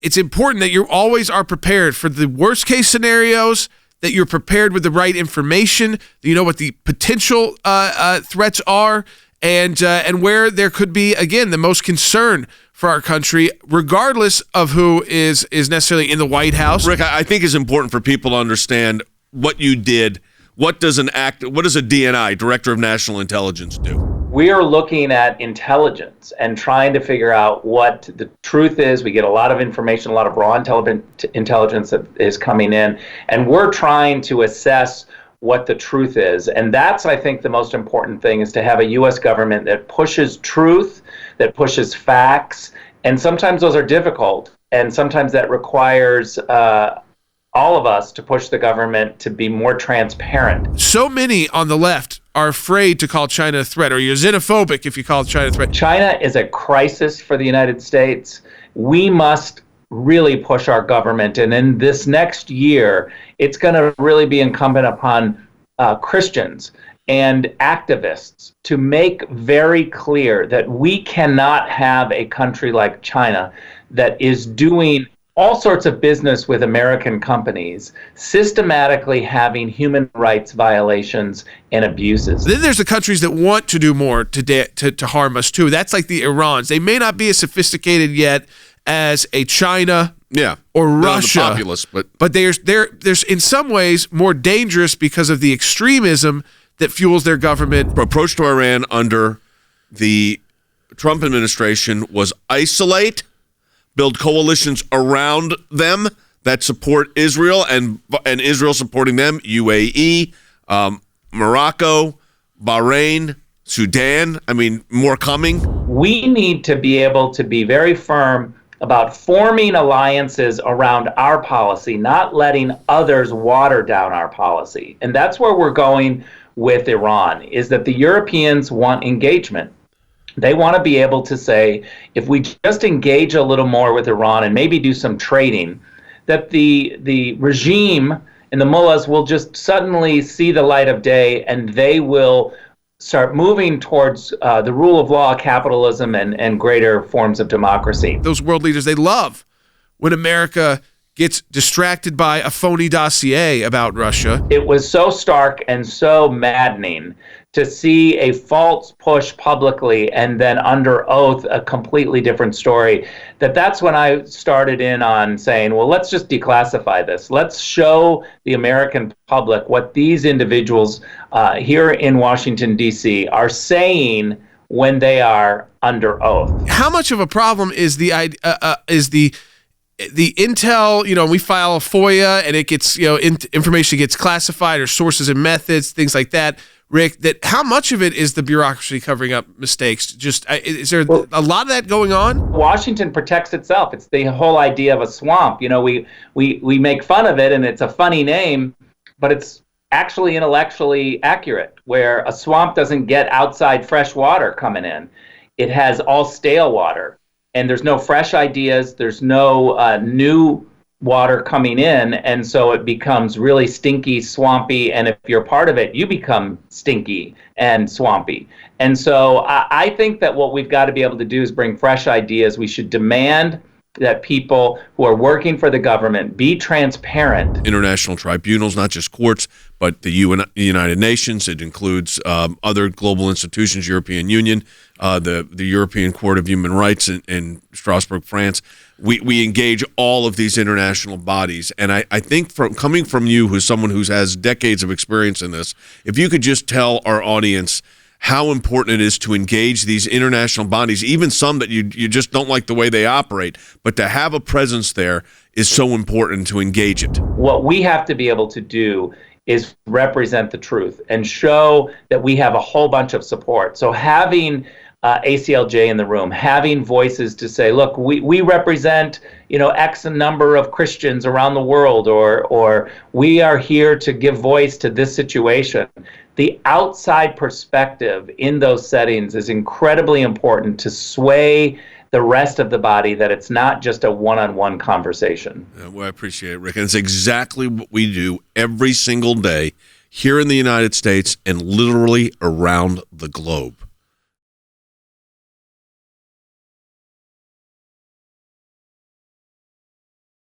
it's important that you always are prepared for the worst case scenarios, that you're prepared with the right information, that you know what the potential threats are, and where there could be, again, the most concern for our country, regardless of who is necessarily in the White House. Rick, I think it's important for people to understand what you did. What does a DNI, Director of National Intelligence, do? We are looking at intelligence and trying to figure out what the truth is. We get a lot of information, a lot of raw intelligence that is coming in, and we're trying to assess what the truth is. And that's, I think, the most important thing, is to have a U.S. government that pushes truth, that pushes facts, and sometimes those are difficult, and sometimes that requires all of us to push the government to be more transparent. So many on the left are afraid to call China a threat, or you're xenophobic if you call China a threat. China is a crisis for the United States. We must really push our government, and in this next year, it's going to really be incumbent upon Christians and activists to make very clear that we cannot have a country like China that is doing all sorts of business with American companies, systematically having human rights violations and abuses. Then there's the countries that want to do more to harm us too. That's like the Irans. They may not be as sophisticated yet as a China or Russia, the populace, but there's in some ways more dangerous because of the extremism that fuels their government. The approach to Iran under the Trump administration was isolate, build coalitions around them that support Israel, and Israel supporting them, UAE, Morocco, Bahrain, Sudan. I mean, more coming. We need to be able to be very firm about forming alliances around our policy, not letting others water down our policy. And that's where we're going with Iran, is that the Europeans want engagement. They want to be able to say, if we just engage a little more with Iran and maybe do some trading, that the regime and the mullahs will just suddenly see the light of day, and they will start moving towards the rule of law, capitalism, and greater forms of democracy. Those world leaders, they love when America gets distracted by a phony dossier about Russia. It was so stark and so maddening to see a false push publicly and then under oath a completely different story, that's when I started in on saying, well, let's just declassify this. Let's show the American public what these individuals here in Washington, D.C. are saying when they are under oath. How much of a problem is the intel, we file a FOIA and it gets, information gets classified, or sources and methods, things like that. Rick, that how much of it is the bureaucracy covering up mistakes? Is there a lot of that going on? Washington protects itself. It's the whole idea of a swamp. We make fun of it, and it's a funny name, but it's actually intellectually accurate, where a swamp doesn't get outside fresh water coming in. It has all stale water, and there's no fresh ideas. There's no new water coming in, and so it becomes really stinky, swampy, and if you're part of it, you become stinky and swampy. And so I think that what we've got to be able to do is bring fresh ideas. We should demand that people who are working for the government be transparent. International tribunals, not just courts, but the United Nations. It includes other global institutions, European Union, the European Court of Human Rights in Strasbourg, France. We engage all of these international bodies. And I think coming from you, who's someone who has decades of experience in this, if you could just tell our audience how important it is to engage these international bodies, even some that you just don't like the way they operate, but to have a presence there is so important to engage it. What we have to be able to do is represent the truth and show that we have a whole bunch of support. So having ACLJ in the room, having voices to say, look, we represent, X number of Christians around the world, or we are here to give voice to this situation. The outside perspective in those settings is incredibly important to sway the rest of the body, that it's not just a one-on-one conversation. Well, I appreciate it, Rick. And it's exactly what we do every single day here in the United States and literally around the globe.